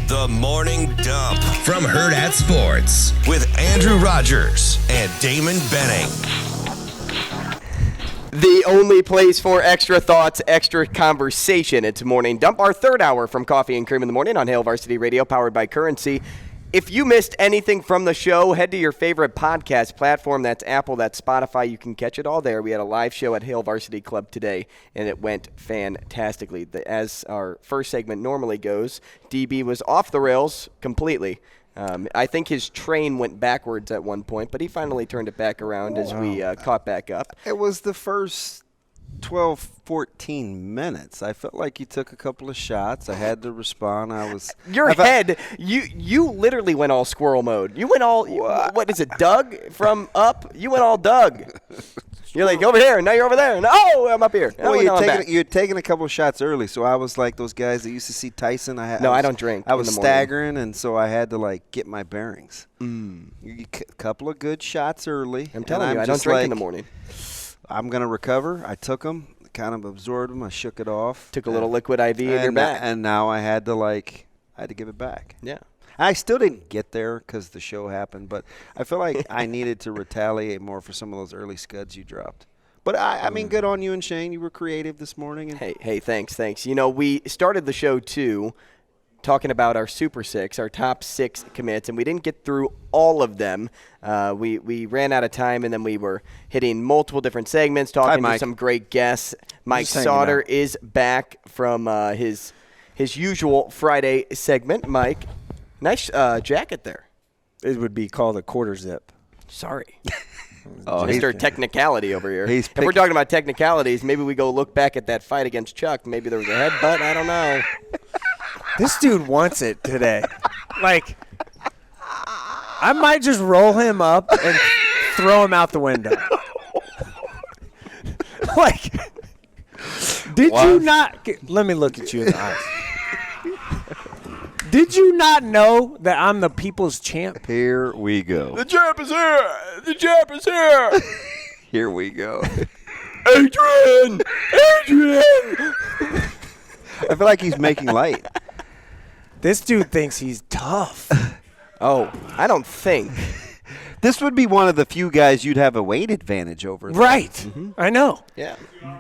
The Morning Dump from Hurrdat Sports with Andrew Rogers and Damon Benning. The only place for extra thoughts, extra conversation. It's Morning Dump, our third hour from Coffee and Cream in the Morning on Hail Varsity Radio, powered by Currency. If you missed anything from the show, head to your favorite podcast platform. That's Apple, that's Spotify. You can catch it all there. We had a live show at Hail Varsity Club today, and it went fantastically. As our first segment normally goes, DB was off the rails completely. I think his train went backwards at one point, but he finally turned it back around as we caught back up. It was the first 12, 14 minutes. I felt like you took a couple of shots. I had to respond. You literally went all squirrel mode. You went all, what is it, Doug from Up? You went all Doug. You're like, over here, now you're over there. And, oh, I'm up here. Well, you're taking a couple of shots early, so I was like those guys that used to see Tyson. I don't drink. I was staggering, and so I had to, like, get my bearings. A couple of good shots early. I'm telling you, I don't drink in the morning. I'm going to recover. I took them, kind of absorbed them. I shook it off. Took a little liquid IV in your back. And now I had to give it back. Yeah. I still didn't get there because the show happened, but I feel like I needed to retaliate more for some of those early scuds you dropped. But, I mean, good on you and Shane. You were creative this morning. And Hey, thanks. You know, we started the show, too, talking about our Super Six, our top 6 commits, and we didn't get through all of them. We ran out of time, and then we were hitting multiple different segments, talking to some great guests. Mike Sautter is back from his usual Friday segment. Mike, nice jacket there. It would be called a quarter zip. Sorry. Mr. Technicality over here. If we're talking about technicalities, maybe we go look back at that fight against Chuck. Maybe there was a headbutt. I don't know. This dude wants it today. Like, I might just roll him up and throw him out the window. Like, you not – let me look at you in the eyes. Did you not know that I'm the people's champ? Here we go. The champ is here. The champ is here. Here we go. Adrian. I feel like he's making light. This dude thinks he's tough. Oh, I don't think. This would be one of the few guys you'd have a weight advantage over. Right. Mm-hmm. I know. Yeah.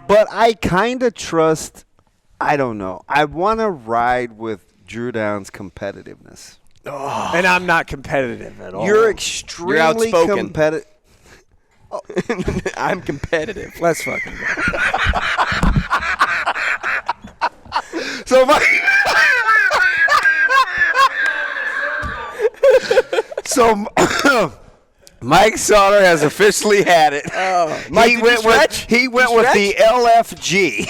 But I kind of trust, I don't know. I want to ride with Drew Down's competitiveness. Oh. And I'm not competitive at all. You're extremely competitive. Oh. I'm competitive. Let's fucking go. So Mike Sautter has officially had it. Mike, he went with the LFG.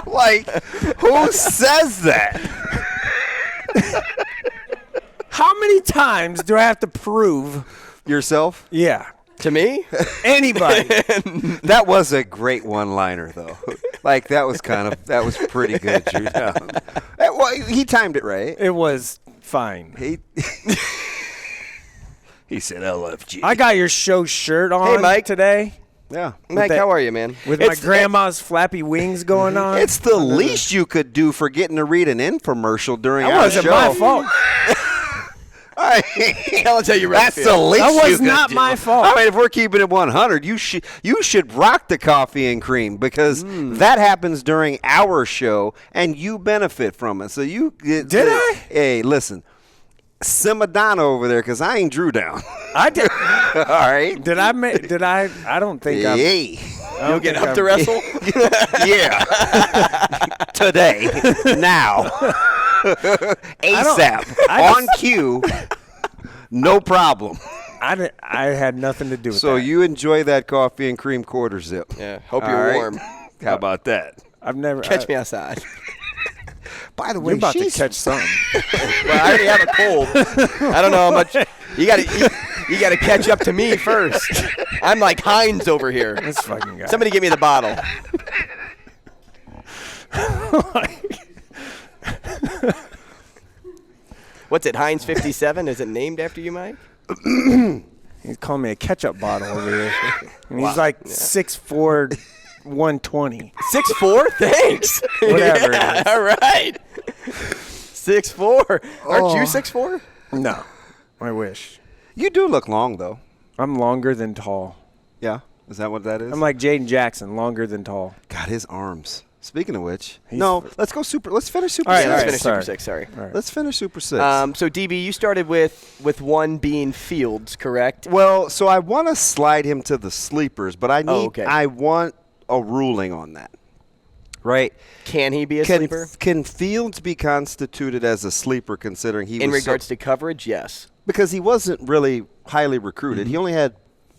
Like, who says that? How many times do I have to prove yourself? Yeah. To me? Anybody. That was a great one-liner, though. Like, that was pretty good, Drew Down. Well, he timed it right. It was fine. He said LFG. I got your show shirt on Mike. Today. Yeah. Mike, how are you, man? With my grandma's flappy wings going on. It's the least you could do for getting to read an infomercial during our show. That wasn't my fault. I'll tell you right. That's the least you could do. That was not my fault. I mean, if we're keeping it 100, you should rock the coffee and cream because that happens during our show and you benefit from it. So did I? Hey, listen. Simmer down over there because I ain't Drew Down. I did. All right. Did I? I don't think I. You'll get up to wrestle? Yeah. Today. Now. ASAP. On cue. No problem. I had nothing to do with that. So you enjoy that coffee and cream quarter zip. Yeah. Hope you're warm. How about that? I've never. Catch me outside. By the way, you're about to catch something. Well, I already have a cold. I don't know how much. You got to catch up to me first. I'm like Heinz over here. This fucking guy. Somebody give me the bottle. What's it, Heinz 57? Is it named after you, Mike? He's calling me a ketchup bottle over here. And he's like 6'4", 120. 6'4"? Thanks. Whatever. Yeah, all right. 6'4". Aren't you 6'4"? No. I wish. You do look long, though. I'm longer than tall. Yeah? Is that what that is? I'm like Jaden Jackson, longer than tall. God, his arms. Speaking of which, let's finish Super All 6. Right, let's finish Super 6, sorry. Right. Let's finish Super 6. So, DB, you started with one being Fields, correct? Well, so I want to slide him to the sleepers, but I want a ruling on that. Right? Can he be a sleeper? Can Fields be constituted as a sleeper considering he was in regards to coverage? Yes. Because he wasn't really highly recruited. Mm-hmm. He only had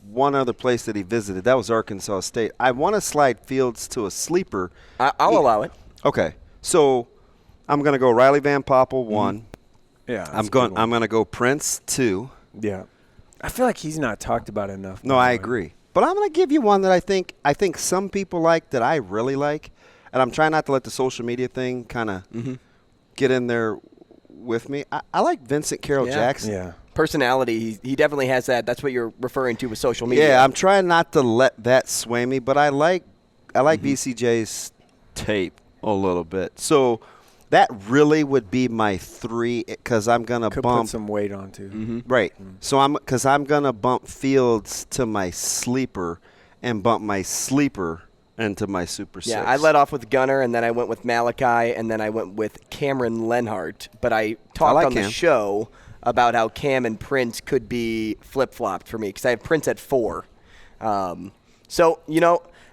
one other place that he visited. That was Arkansas State. I want to slide Fields to a sleeper. I'll allow it. Okay. So I'm going to go Riley Van Poppel 1. Yeah. I'm going to go Prince 2. Yeah. I feel like he's not talked about enough. No, I agree. But I'm going to give you one that I think some people like that I really like. And I'm trying not to let the social media thing kind of get in there with me. I like Vincent Carroll Jackson. Yeah. Personality, he definitely has that. That's what you're referring to with social media. Yeah, I'm trying not to let that sway me, but I like BCJ's tape a little bit. So that really would be my 3 because I'm gonna put some weight on too. Right. So I'm gonna bump Fields to my sleeper and bump my sleeper into my Super 6. Yeah, I led off with Gunner, and then I went with Malachi, and then I went with Cameron Lenhart. But I talked on the show about how Cam and Prince could be flip-flopped for me because I have Prince at 4. So,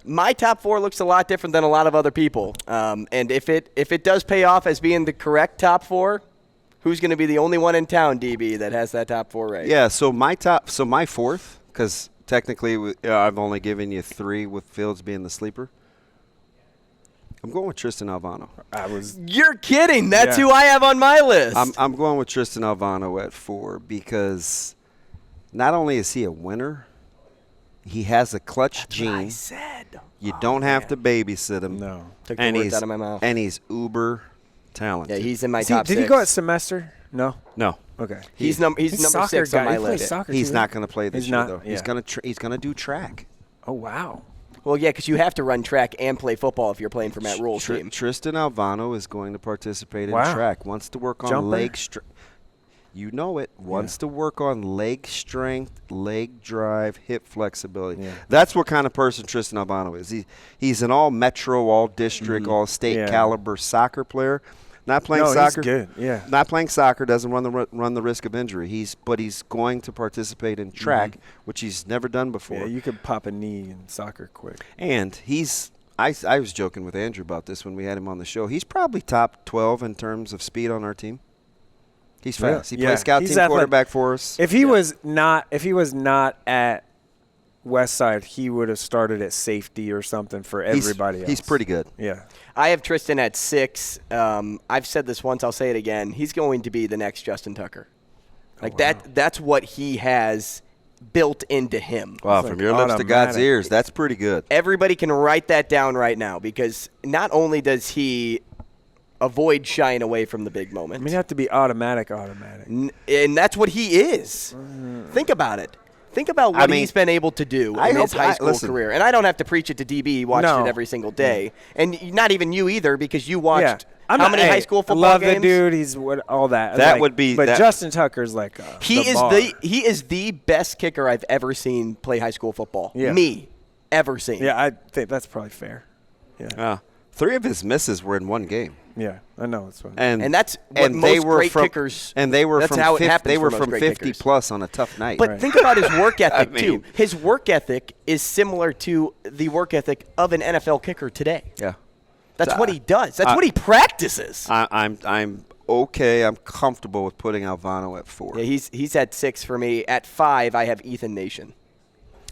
my top 4 looks a lot different than a lot of other people. And if it does pay off as being the correct top 4, who's going to be the only one in town, DB, that has that top 4 right? Yeah, so my 4th, because technically I've only given you 3 with Fields being the sleeper. I'm going with Tristan Alvano. You're kidding. That's who I have on my list. I'm going with Tristan Alvano at 4 because not only is he a winner, he has a clutch gene. What I said. You don't have to babysit him. No. Took the words out of my mouth. And he's uber talented. Yeah, he's in my top 6. Did he go at semester? No. Okay. He's number 6 on my list. He's not going to play this year, though. Yeah. He's going to do track. Oh, wow. Well, yeah, because you have to run track and play football if you're playing for Matt Rule's team. Tristan Alvano is going to participate in track. Wants to work on leg strength. You know it. Wants to work on leg strength, leg drive, hip flexibility. Yeah. That's what kind of person Tristan Alvano is. He's an all-metro, all-district, all-state caliber soccer player. Not playing soccer. He's good. Yeah. Not playing soccer doesn't run the risk of injury. But he's going to participate in track, which he's never done before. Yeah, you could pop a knee in soccer quick. And I was joking with Andrew about this when we had him on the show. He's probably top 12 in terms of speed on our team. He's fast. He plays scout team quarterback for us. If he was not at Westside, he would have started at safety or something for everybody else. He's pretty good. Yeah. I have Tristan at 6. I've said this once. I'll say it again. He's going to be the next Justin Tucker. That's what he has built into him. Wow, from your lips to God's ears, that's pretty good. Everybody can write that down right now because not only does he avoid shying away from the big moment. I mean, you have to be automatic. And that's what he is. Think about it. Think about what he's been able to do in his high school career. And I don't have to preach it to DB. He watched it every single day. And not even you either because you watched how many high school football games? I love the dude. He's all that. That would be. But Justin Tucker's like he is the best kicker I've ever seen play high school football. Yeah. Me, ever seen. Yeah, I think that's probably fair. Yeah. 3 of his misses were in one game. Yeah, I know it's fun. And that's what most great kickers. And they were that's from how it 50, happens they were for from most 50 kickers. plus on a tough night. But think about his work ethic too. His work ethic is similar to the work ethic of an NFL kicker today. Yeah, that's what he does. That's what he practices. I'm okay. I'm comfortable with putting Alvano at 4. Yeah, he's at 6 for me. At 5, I have Ethan Nation.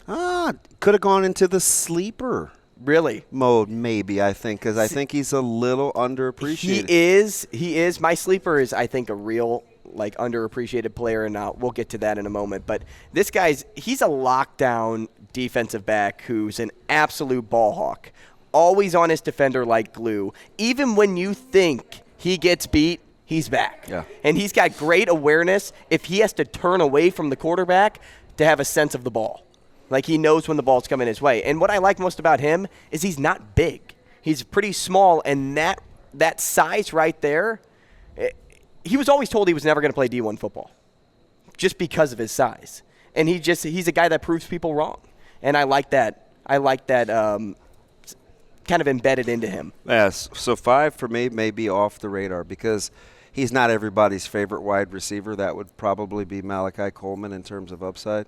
Could have gone into the sleeper. Really? Mode, maybe, I think, because I think he's a little underappreciated. He is. My sleeper is, I think, a real, underappreciated player, and we'll get to that in a moment. But this he's a lockdown defensive back who's an absolute ball hawk, always on his defender like glue. Even when you think he gets beat, he's back. Yeah. And he's got great awareness if he has to turn away from the quarterback to have a sense of the ball. He knows when the ball's coming his way. And what I like most about him is he's not big. He's pretty small, and that size right there, he was always told he was never going to play D1 football just because of his size. And he's a guy that proves people wrong. And I like that. Kind of embedded into him. Yes. So 5 for me may be off the radar because he's not everybody's favorite wide receiver. That would probably be Malachi Coleman in terms of upside.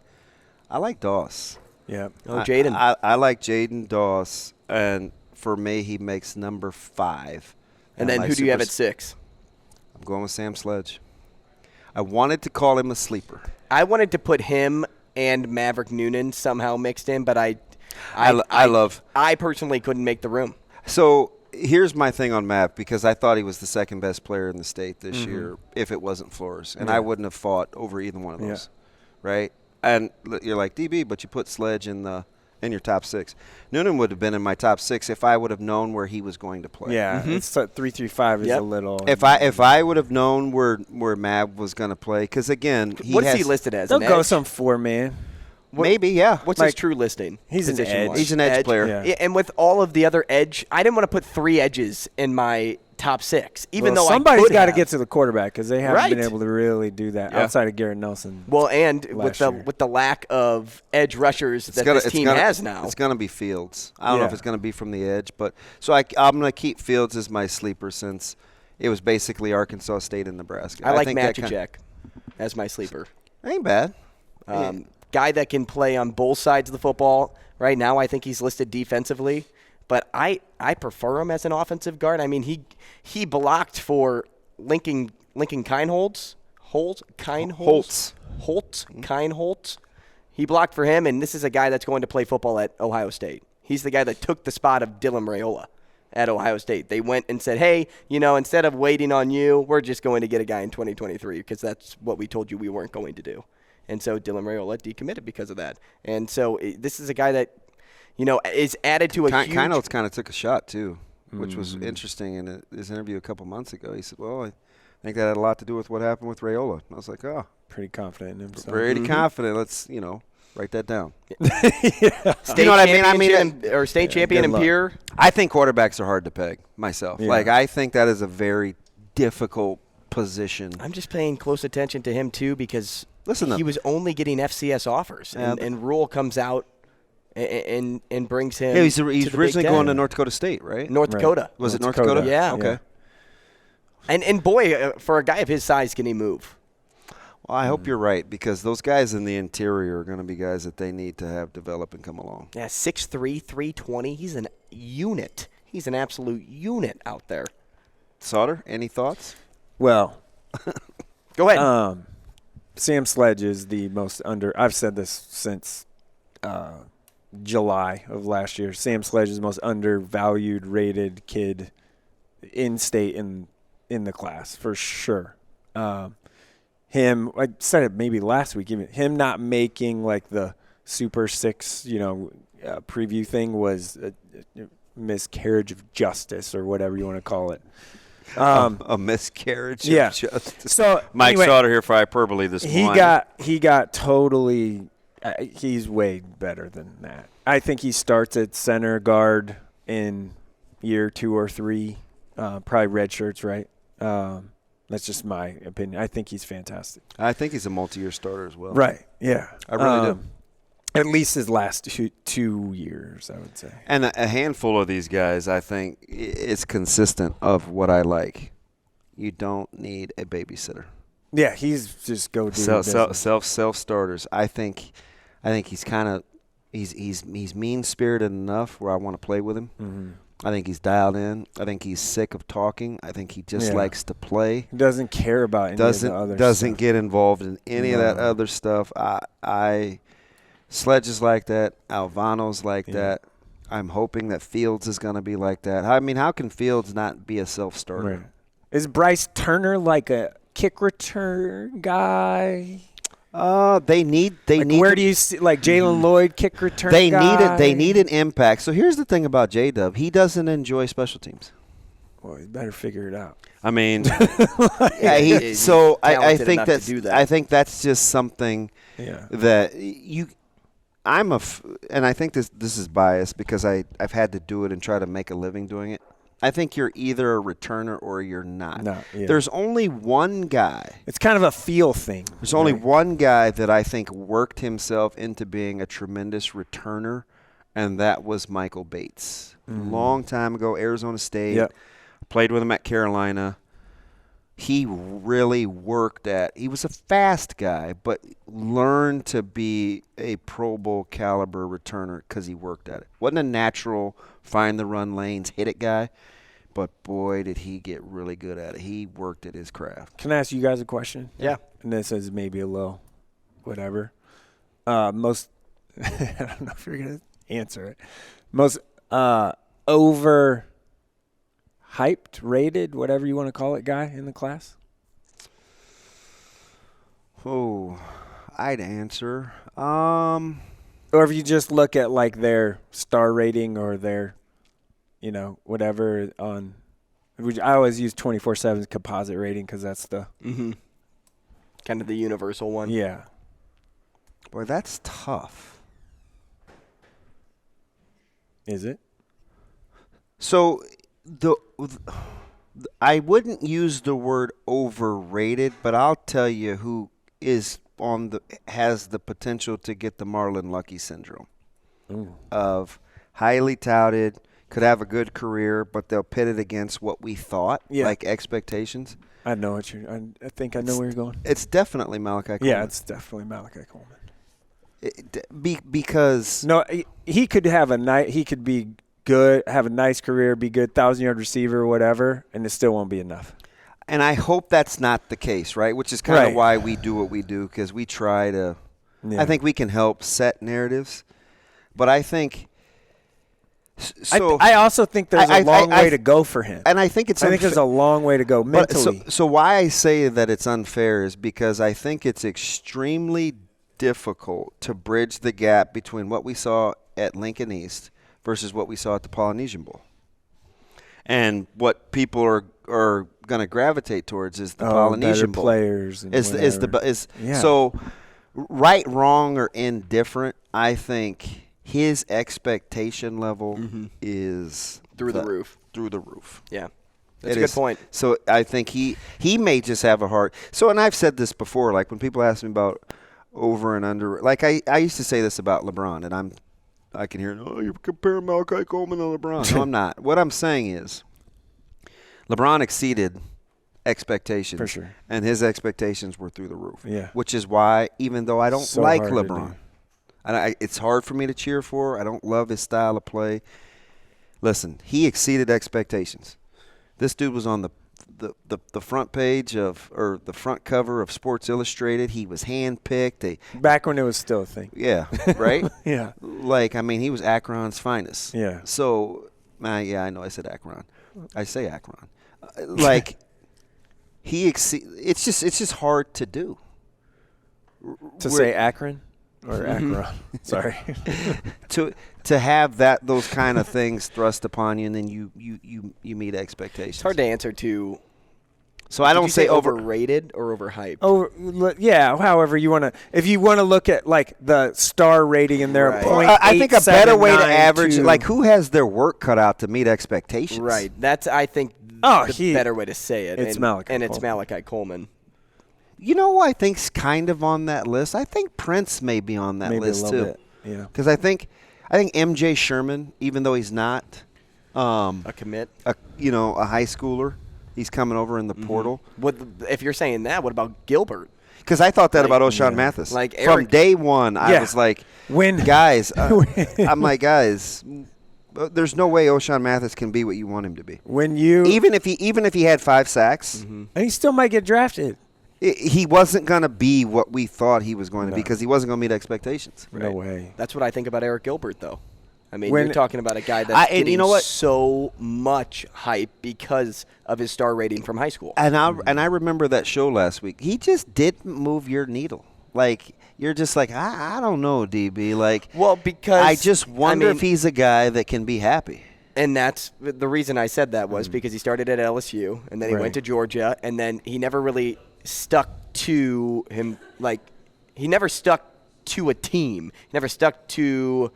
I like Doss. Yeah. Oh, Jaden. I like Jaden Doss, and for me, he makes number 5. And then who do you have at 6? I'm going with Sam Sledge. I wanted to call him a sleeper. I wanted to put him and Maverick Noonan somehow mixed in, but I personally couldn't make the room. So here's my thing on Mav, because I thought he was the second best player in the state this year if it wasn't Flores, and I wouldn't have fought over either one of those, right? And you're like, DB, but you put Sledge in your top 6. Noonan would have been in my top 6 if I would have known where he was going to play. Yeah, it's 3-3-5 is a little. If I would have known where Mav was going to play, because again, what is he listed as? They'll go some 4-man. Maybe, yeah. What's his true listing? He's an edge. He's an edge player. Yeah, and with all of the other edge, I didn't want to put 3 edges in my top 6, even though somebody's got to get to the quarterback because they haven't been able to really do that outside of Garrett Nelson. Well, and with the lack of edge rushers this team has now, it's going to be Fields. I don't know if it's going to be from the edge, but so I'm going to keep Fields as my sleeper since it was basically Arkansas State and Nebraska. I like Matchajek as my sleeper. Ain't bad. Guy that can play on both sides of the football. Right now, I think he's listed defensively, but I prefer him as an offensive guard. I mean, he blocked for Lincoln Kienholz. He blocked for him, and this is a guy that's going to play football at Ohio State. He's the guy that took the spot of Dylan Raiola at Ohio State. They went and said, hey, instead of waiting on you, we're just going to get a guy in 2023 because that's what we told you we weren't going to do. And so Dylan Raiola decommitted because of that. And so this is a guy that, is added to a huge – Kienholz kind of took a shot too, which was interesting in his interview a couple months ago. He said, well, I think that had a lot to do with what happened with Raiola. I was like, oh. Pretty confident in himself. Pretty confident. Let's, write that down. State or state champion in Pierre. I think quarterbacks are hard to peg myself. Yeah. I think that is a very difficult position. I'm just paying close attention to him too because – he was only getting FCS offers, and Rule comes out and brings him. Yeah, he's originally going to North Dakota State, right? North Dakota. Was it North Dakota? Yeah. Okay. And boy, for a guy of his size, can he move? Well, I hope you're right because those guys in the interior are going to be guys that they need to have develop and come along. Yeah, 6'3", 320. He's an unit. He's an absolute unit out there. Sautter, any thoughts? Well, go ahead. Sam Sledge is the most I've said this since July of last year. Sam Sledge is the most undervalued rated kid in state in the class for sure. Him, I said it maybe last week, even him not making like the Super 6, preview thing was a miscarriage of justice or whatever you want to call it. A miscarriage of justice. So Mike Sautter here for hyperbole this morning. He got totally he's way better than that. I think he starts at center guard in year 2 or 3, probably red shirts, right? That's just my opinion. I think he's fantastic. I think he's a multi-year starter as well. Right, yeah. I really do. At least his last 2 years, I would say. And a handful of these guys, I think, is consistent of what I like. You don't need a babysitter. Yeah, he's just go do self starters. I think he's kind of he's mean spirited enough where I want to play with him. Mm-hmm. I think he's dialed in. I think he's sick of talking. I think he just likes to play. He doesn't care about any of the other doesn't stuff. Get involved in any of that other stuff. Sledge is like that. Alvano's like that. I'm hoping that Fields is going to be like that. I mean, how can Fields not be a self-starter? Right. Is Bryce Turner like a kick return guy? They need. Where do you see like Jalen Lloyd kick return? They need an impact. So here's the thing about J-Dub. He doesn't enjoy special teams. Well, you better figure it out. I mean, I think that's just something that you. And I think this is biased because I've had to do it and try to make a living doing it. I think you're either a returner or you're not. No, yeah. There's only one guy. It's kind of a feel thing. There's only one guy that I think worked himself into being a tremendous returner, and that was Michael Bates. Long time ago, Arizona State. Yep. Played with him at Carolina. He really worked he was a fast guy, but learned to be a Pro Bowl caliber returner because he worked at it. Wasn't a natural find the run lanes, hit it guy, but boy, did he get really good at it. He worked at his craft. Can I ask you guys a question? Yeah. And this is maybe a little whatever. Most, I don't know if you're going to answer it. Most over hyped, rated, whatever you want to call it, guy in the class? Oh, I'd answer. Or if you just look at like their star rating or their, whatever on. I always use 24/7's composite rating because that's the kind of the universal one. Yeah. Boy, that's tough. Is it? So I wouldn't use the word overrated, but I'll tell you who has the potential to get the Marlon Lucky syndrome. Ooh. Of highly touted, could have a good career, but they'll pit it against what we thought, like expectations. I know what I think I know where you're going. It's definitely Malachi Coleman. Yeah, it's definitely Malachi Coleman. Because no, he could have he could be good, have a nice career, be good, 1,000-yard receiver or whatever, and it still won't be enough. And I hope that's not the case, right? Which is kind of why we do what we do, because we try to I think we can help set narratives. But I think I also think there's a long way to go for him. And I think I think there's a long way to go mentally. So why I say that it's unfair is because I think it's extremely difficult to bridge the gap between what we saw at Lincoln East versus what we saw at the Polynesian Bowl. And what people are going to gravitate towards is the Polynesian Bowl. Players and So right, wrong, or indifferent, I think his expectation level is through the roof. Through the roof. Yeah. That's a good point. So I think he may just have a heart. So, and I've said this before, like when people ask me about over and under, like I used to say this about LeBron, and I can hear, you're comparing Malachi Coleman to LeBron. No, I'm not. What I'm saying is LeBron exceeded expectations. For sure. And his expectations were through the roof. Yeah. Which is why, even though I don't like LeBron, and it's hard for me to cheer for, I don't love his style of play. Listen, he exceeded expectations. This dude was on the front page or the front cover of Sports Illustrated. He was handpicked. Back when it was still a thing. Yeah, right? Yeah. He was Akron's finest. Yeah. So, I know I said Akron. I say Akron. It's just hard to do. Say Akron or Akron. Sorry. To have those kind of things thrust upon you, and then you meet expectations. It's hard to answer to. So I don't say overrated or overhyped. Oh, yeah. However you want to, if you want to look at like the star rating in there, right. I think a better way to average, like who has their work cut out to meet expectations. Right. That's I think the better way to say it. It's Malachi. And it's Malachi Coleman. You know who I think's kind of on that list? I think Prince may be on that list too. Bit, yeah. Because I think MJ Sherman, even though he's not a commit, a high schooler, he's coming over in the portal. If you're saying that, what about Gilbert? Because I thought that about O'Shawn Mathis. Like from day one, I was like, guys, I'm like, guys, there's no way O'Shawn Mathis can be what you want him to be. Even if he had 5 sacks, and he still might get drafted. He wasn't going to be what we thought he was going to be because he wasn't going to meet expectations. Right. No way. That's what I think about Eric Gilbert, though. I mean, you're talking about a guy that's getting so much hype because of his star rating from high school. And I remember that show last week. He just didn't move your needle. Like, you're just like, I don't know, DB. Like, because I just wonder if he's a guy that can be happy. And that's the reason I said that was because he started at LSU, and then he went to Georgia, and then he never really stuck to him. Like, he never stuck to a team. He never stuck to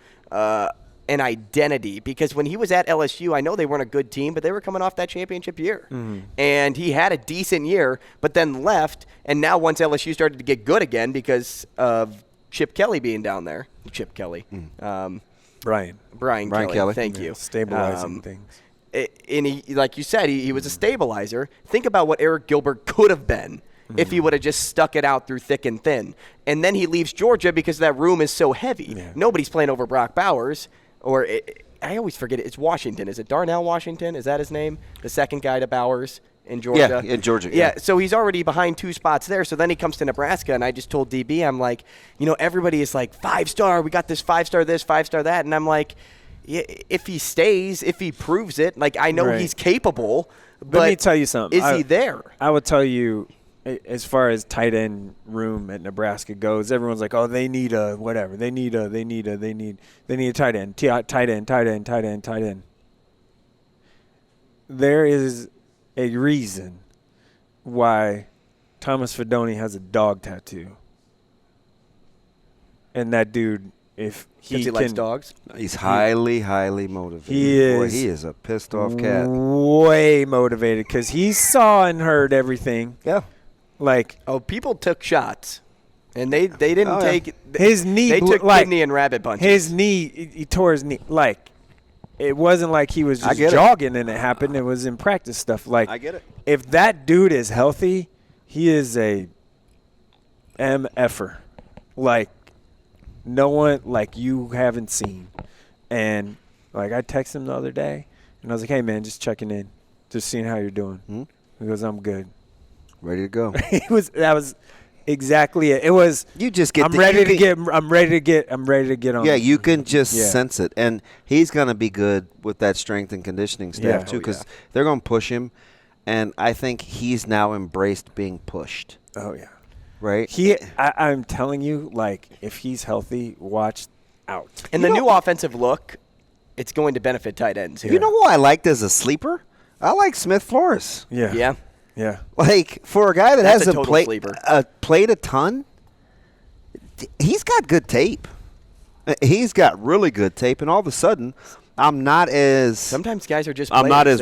an identity, because when he was at LSU, I know they weren't a good team, but they were coming off that championship year. And he had a decent year, but then left. And now once LSU started to get good again because of Chip Kelly being down there. Chip Kelly. Brian Kelly. Thank you. Stabilizing things. And he, like you said, he was a stabilizer. Think about what Eric Gilbert could have been if he would have just stuck it out through thick and thin. And then he leaves Georgia because that room is so heavy. Yeah. Nobody's playing over Brock Bowers. I always forget it. It's Washington. Is it Darnell Washington? Is that his name? The second guy to Bowers in Georgia? Yeah, in Georgia. Yeah, so he's already behind 2 spots there. So then he comes to Nebraska, and I just told DB, I'm like, everybody is like, 5-star. We got this 5-star this, 5-star that. And I'm like, if he stays, if he proves it, like I know he's capable. But let me tell you something. Is he there? I would tell you, as far as tight end room at Nebraska goes, everyone's like, oh, they need a whatever. They need a tight end. There is a reason why Thomas Fidone has a dog tattoo. And that dude, if he likes dogs, he's highly motivated. He is. Boy, he is a pissed off cat. Way motivated because he saw and heard everything. Yeah. Like, people took shots, and they didn't take his knee. They took kidney and rabbit punches. His knee, he tore his knee. Like, it wasn't like he was just jogging and it happened. It was in practice stuff. Like, I get it. If that dude is healthy, he is a MFer. Like, no one like you haven't seen. And like I texted him the other day, and I was like, "Hey man, just checking in, just seeing how you're doing." He goes, "I'm good." Ready to go. That was exactly it. It was. You just get. I'm ready to get on. Yeah, you can just sense it, and he's gonna be good with that strength and conditioning staff too, because they're gonna push him, and I think he's now embraced being pushed. Oh yeah. Right. I'm telling you, like, if he's healthy, watch out. And the new offensive look, it's going to benefit tight ends here. You know who I liked as a sleeper? I like Smith Flores. Yeah. Like, for a guy that hasn't played a ton, he's got good tape. He's got really good tape, and all of a sudden, I'm not as. Sometimes guys are just. I'm not as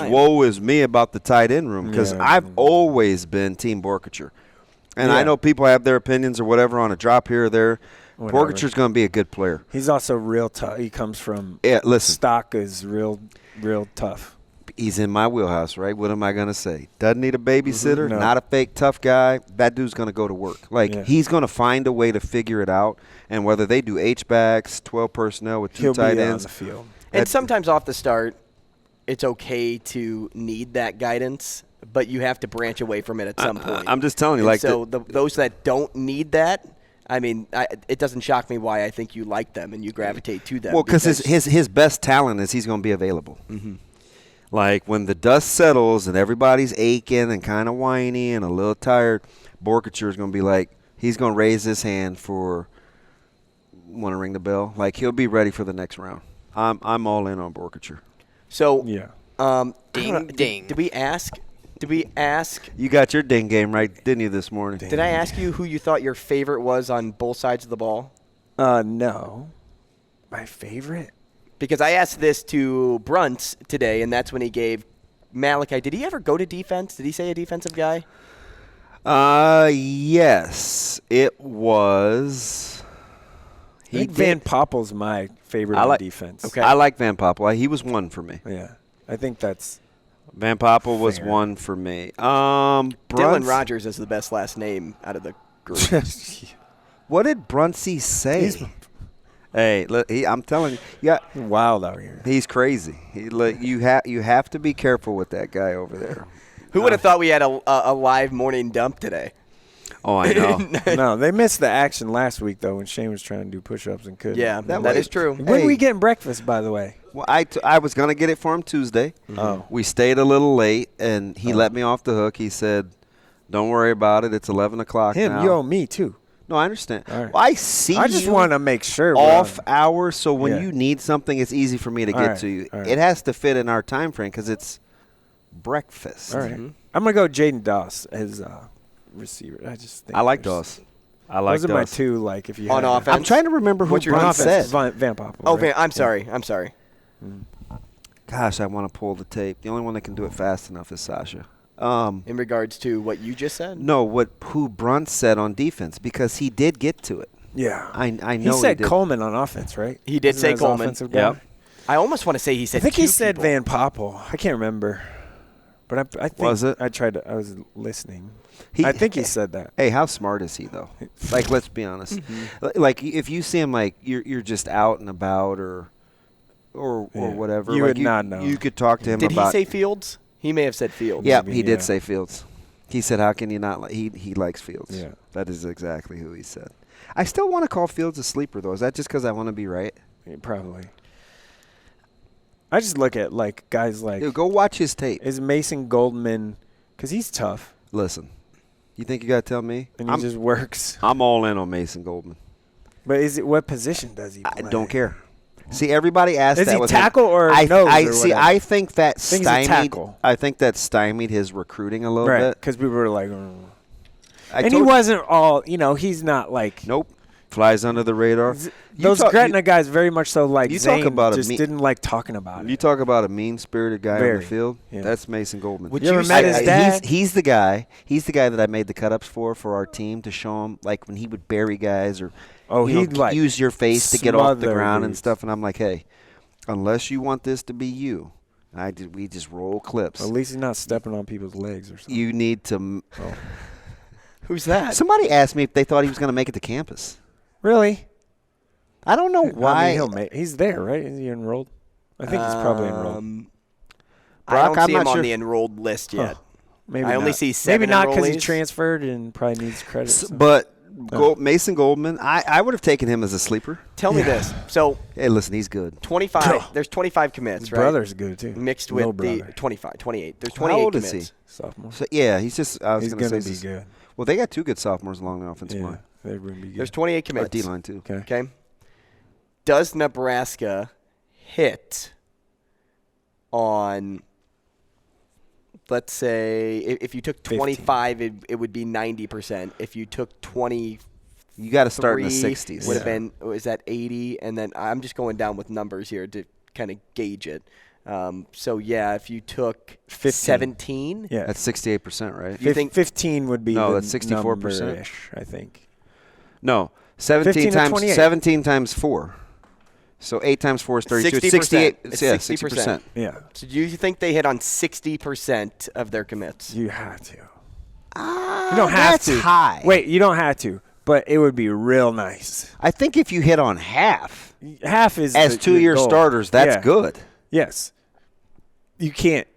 woe as me about the tight end room, because I've always been Team Borkature, and I know people have their opinions or whatever on a drop here or there. Borkachure's going to be a good player. He's also real tough. He comes from stock is real tough. He's in my wheelhouse, right? What am I going to say? Doesn't need a babysitter, not a fake tough guy. That dude's going to go to work. He's going to find a way to figure it out. And whether they do H-backs, 12 personnel with 2 tight ends. On the field. And sometimes off the start, it's okay to need that guidance, but you have to branch away from it at some point. I'm just telling you. Those that don't need that, I mean, it doesn't shock me why I think you like them and you gravitate to them. Well, because his best talent is he's going to be available. Like, when the dust settles and everybody's aching and kind of whiny and a little tired, Borkature is going to be like, he's going to raise his hand for, want to ring the bell? Like, he'll be ready for the next round. I'm all in on Borkature. So, ding. Did we ask? You got your ding game right, didn't you, this morning? Did I ask you who you thought your favorite was on both sides of the ball? No. My favorite? Because I asked this to Brunts today, and that's when he gave Malachi. Did he ever go to defense? Did he say a defensive guy? Yes. It was. I think Van Poppel's my favorite on defense. Okay. I like Van Poppel. He was one for me. Yeah. I think that's Van Poppel was one for me. Dylan Rogers is the best last name out of the group. What did Bruntsy say? Hey, look, I'm telling you, wild out here. He's crazy. You have to be careful with that guy over there. Who would have thought we had a live morning dump today? Oh, I know. No, they missed the action last week, though, when Shane was trying to do push-ups and couldn't. Yeah, that is true. When are we getting breakfast, by the way? Well, I was going to get it for him Tuesday. Oh. We stayed a little late, and he let me off the hook. He said, don't worry about it. It's 11 o'clock now. You owe me, too. No, I understand. Right. Well, I see I just want to make sure. Off hours, so when you need something, it's easy for me to get to you. Right. It has to fit in our time frame because it's breakfast. All right. I'm going to go Jaden Doss as receiver. I just think I like Doss. I like those are my two. Like if you on offense. I'm trying to remember who Brunt said. Van Poppel. Oh, right? I'm sorry. Gosh, I want to pull the tape. The only one that can do it fast enough is Sasha. In regards to what you just said? No, who Brunt said on defense, because he did get to it. Yeah. I know he said Coleman on offense, right? He did say Coleman. Yep. I almost want to say he said I think he said people. Van Poppel. I can't remember. But I think was it? I was listening. I think he said that. Hey, how smart is he though? Like, let's be honest. Like, if you see him like you're just out and about or whatever, you like would not know. You could talk to him Did about. Did he say Fields? He may have said Fields. Yeah, Maybe, he did say Fields. He said, "How can you not?" He likes Fields. Yeah, that is exactly who he said. I still want to call Fields a sleeper though. Is that just because I want to be right? Yeah, probably. I just look at like guys like. Dude, go watch his tape. Is Mason Goldman? Because he's tough. Listen, you think you got to tell me? And he just works. I'm all in on Mason Goldman. But what position does he play? I don't care. See, everybody asked that. Is he tackle or nose? Or see, I think that stymied his recruiting a little bit. Because people were like, and he wasn't all. He's not like. Nope. Flies under the radar. Those Gretna guys very much so like you Zane talk about just didn't like talking about it. You talk about a mean-spirited guy on the field. Yeah. That's Mason Goldman. You ever met his dad? He's the guy. He's the guy that I made the cut-ups for our team to show him, like when he would bury guys or he'd like use your face to get off the ground dudes. and stuff. And I'm like, hey, unless you want this to be you, we just roll clips. At least he's not stepping on people's legs or something. You need to. Who's that? Somebody asked me if they thought he was going to make it to campus. Really? I don't know why. He's there, right? Is he enrolled? I think he's probably enrolled. I don't see him on the enrolled list yet. Maybe I only see 7 Maybe not because he enrollees. transferred and probably needs credit. But Mason Goldman, I would have taken him as a sleeper. Tell me this. So, hey, listen, he's good. 25. There's 25 commits, His right? brother's good too. Mixed with the 28. There's 28 How old commits. is he? Sophomore. So, yeah, he's just. I was He's going to say be good. Well, they got 2 good sophomores along the offensive line. They're going to be good. There's 28 commits. Or D-line too. Okay. Does Nebraska hit on, let's say, if you took 25, it would be 90%. If you took 20, you got to start in the 60s. Would have been, is that 80? And then I'm just going down with numbers here to kind of gauge it. So, yeah, if you took 17. Yeah. That's 68%, right? You think 15 would be that's 64%. I think. No, 17 times 4. So 8 times 4 is 32. 60%. 68. It's Yeah, 60%. Yeah. So do you think they hit on 60% of their commits? You have to. You don't have to. That's high. Wait, you don't have to, but it would be real nice. I think if you hit on half is as the 2-year goal. starters, that's good. Yes. You can't.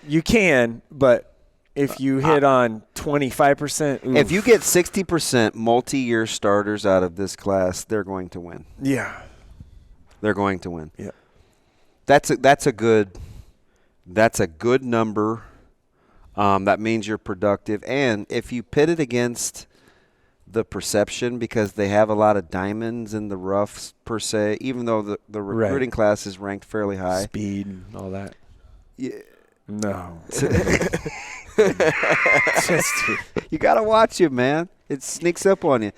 You can, but if you hit on 25%. If you get 60% multi-year starters out of this class, they're going to win. Yeah. They're going to win. Yeah. That's a good number. That means you're productive. And if you pit it against the perception, because they have a lot of diamonds in the roughs per se, even though the recruiting class is ranked fairly high. Speed and all that. Yeah. No. You got to watch it, man. It sneaks up on you.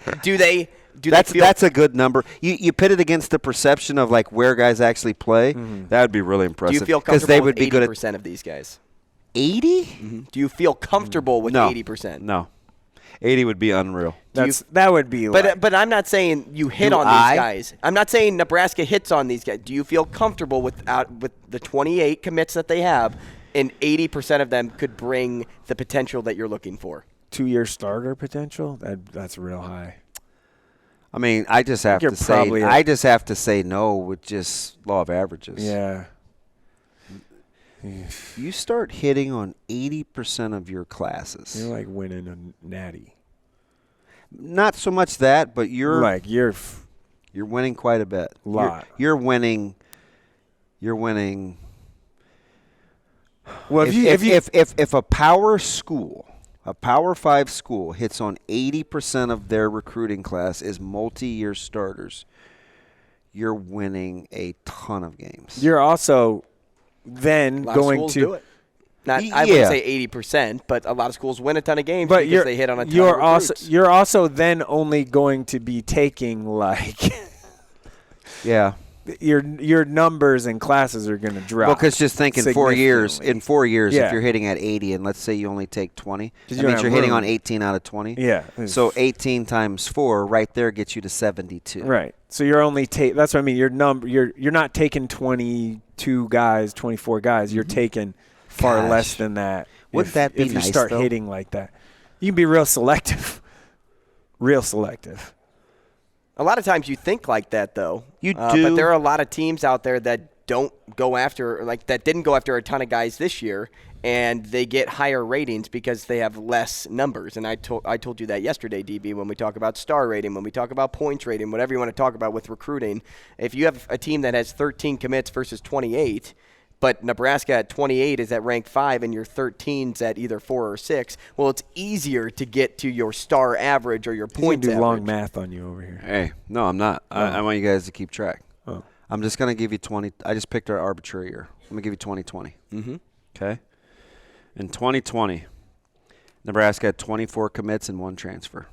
That's a good number. You pit it against the perception of like where guys actually play. Mm-hmm. That would be really impressive. Do you feel comfortable with 80% of these guys? 80? Mm-hmm. Do you feel comfortable with 80%? No. 80 would be unreal. That would be. But I'm not saying you hit on these guys. I'm not saying Nebraska hits on these guys. Do you feel comfortable with the 28 commits that they have, and 80% of them could bring the potential that you're looking for? 2-year starter potential? That's real high. I mean, I just have to say no with just law of averages. Yeah. You start hitting on 80% of your classes. You're like winning a natty. Not so much that, but you're winning quite a bit. Lot. You're winning. Well, if a power school, a Power 5 school hits on 80% of their recruiting class is multi-year starters, you're winning a ton of games. You're also then going to. Do it. I wouldn't say 80%, but a lot of schools win a ton of games because they hit on a ton of recruits. You're also then only going to be taking your numbers and classes are going to drop. Well, because just think in 4 years, if you're hitting at 80 and let's say you only take 20, that means you're hitting on 18 out of 20. Yeah. So 18 times 4 right there gets you to 72. Right. So you're only that's what I mean. You're not taking 22 guys, 24 guys. You're taking far less than that. Wouldn't that be nice, if you start hitting like that? You can be real selective. Real selective. A lot of times you think like that, though. You do. But there are a lot of teams out there that don't go after, that didn't go after a ton of guys this year, and they get higher ratings because they have less numbers. And I told you that yesterday, DB, when we talk about star rating, when we talk about points rating, whatever you want to talk about with recruiting. If you have a team that has 13 commits versus 28, but Nebraska at 28 is at rank 5 and your 13's at either 4 or 6, well, it's easier to get to your star average or your points average. Do long math on you over here. Hey, no, I'm not. I want you guys to keep track. Oh. I'm just going to give you 20. I just picked our arbitrary year. I'm going to give you 2020. Mm-hmm. Okay? In 2020, Nebraska had 24 commits and 1 transfer.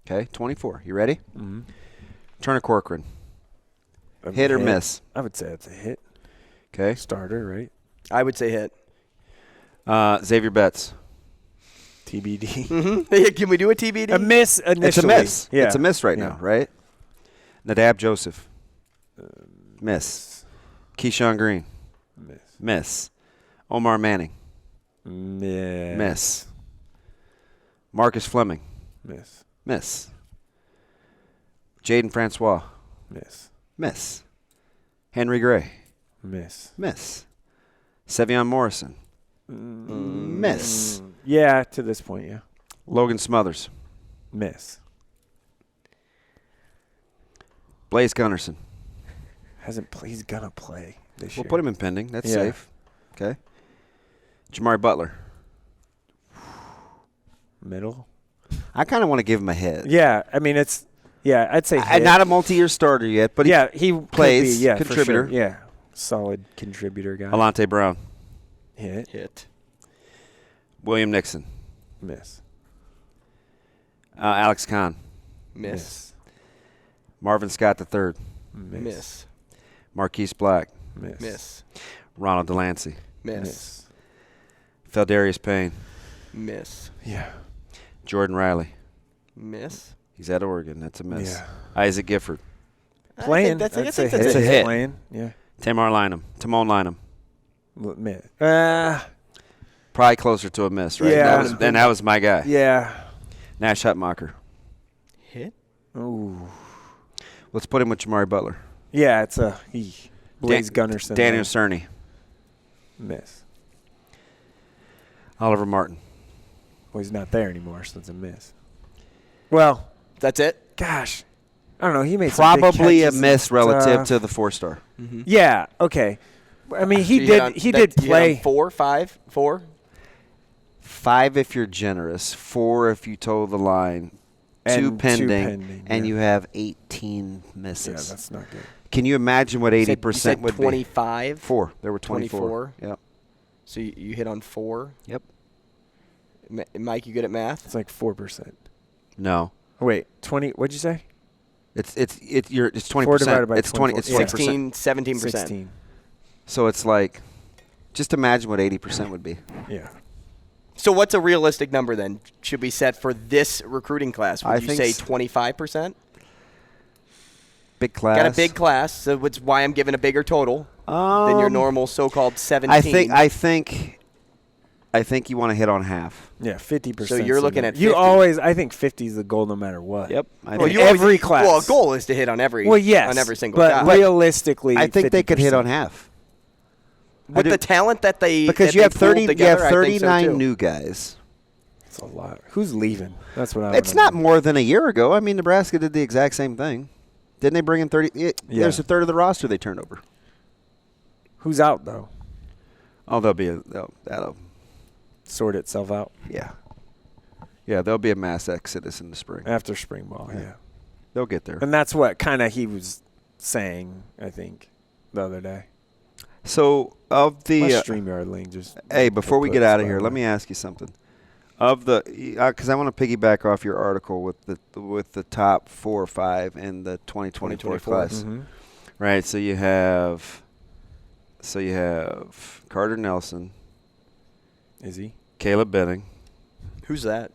Okay? 24. You ready? Mm-hmm. Turner Corcoran. Hit or miss? I would say it's a hit. Okay. Starter, right? I would say hit. Xavier Betts. TBD. Mm-hmm. Can we do a TBD? A miss initially. It's a miss. Yeah. It's a miss right now, right? Nadab Joseph. Miss. Keyshawn Green. Miss. Omar Manning. Miss. Marcus Fleming. Miss. Jaden Francois. Miss. Henry Gray. Miss. Sevion Morrison. Miss. Yeah, to this point, yeah. Logan Smothers. Miss. Blaze Gunnerson. Hasn't played. He's gonna play this We'll year. put him in pending. That's safe. Okay. Jamari Butler. Middle. I kind of want to give him a hit. Yeah, I mean I'd say hit. Not a multi-year starter yet, but he plays. Could be, contributor. For sure. Yeah, solid contributor guy. Alante Brown. Hit. William Nixon. Miss. Alex Kahn. Miss. Marvin Scott III. Miss. Marquise Black. Miss. Ronald Delancey. Miss. Feldarius Payne. Miss. Yeah. Jordan Riley. Miss. He's at Oregon. That's a miss. Yeah. Isaac Gifford. Playing. That's a hit. Playing. Yeah. Timon Lynham. Miss. Probably closer to a miss, right? Yeah. That was my guy. Yeah. Nash Hutmacher. Hit. Ooh. Let's put him with Jamari Butler. Yeah, it's a Blaze Gunnerson. Daniel Cerny. Miss. Oliver Martin. Well, he's not there anymore, so it's a miss. Well, that's it. Gosh, I don't know. He made probably some big a miss relative to the 4-star. Mm-hmm. Yeah. Okay. I mean, he did play 4, 5, 4. 5 if you're generous. 4 if you toe the line. Two pending, and you have 18 misses. Yeah, that's not good. Can you imagine what 80% would 25? be? 4. There were 24. Yep. So you hit on 4? Yep. Mike, you good at math? It's like 4%. No. Oh, wait, 20. What'd you say? It's 20%. 4 divided by it's 20. It's 16, 17%. 16. So it's like, just imagine what 80% would be. Yeah. So what's a realistic number then? Should be set for this recruiting class? Would you say 25%? Big class. Got a big class, so it's why I'm giving a bigger total than your normal so-called 17. I think you want to hit on half. Yeah, 50%. So you're looking at 50. You always, I think 50 is the goal no matter what. Yep. Every class. Well, a goal is to hit on every. Well, yes, on every single but guy. Realistically, I think 50%. they could hit on half. With the talent that they because you have 39 new guys. That's a lot. Who's leaving? That's what I. It's not more than a year ago. I mean, Nebraska did the exact same thing. Didn't they bring in 30? There's a third of the roster they turned over. Who's out though? Oh, that'll sort itself out. Yeah. Yeah, there'll be a mass exodus in the spring. After spring ball, yeah. They'll get there. And that's what kind of he was saying, I think, the other day. So of the my StreamYard link just. Hey, before we get out of here, let me ask you something. Of the, because I want to piggyback off your article with the top 4 or 5 in the 2024 class, right? So you have Carter Nelson. Is he? Caleb Benning. Who's that?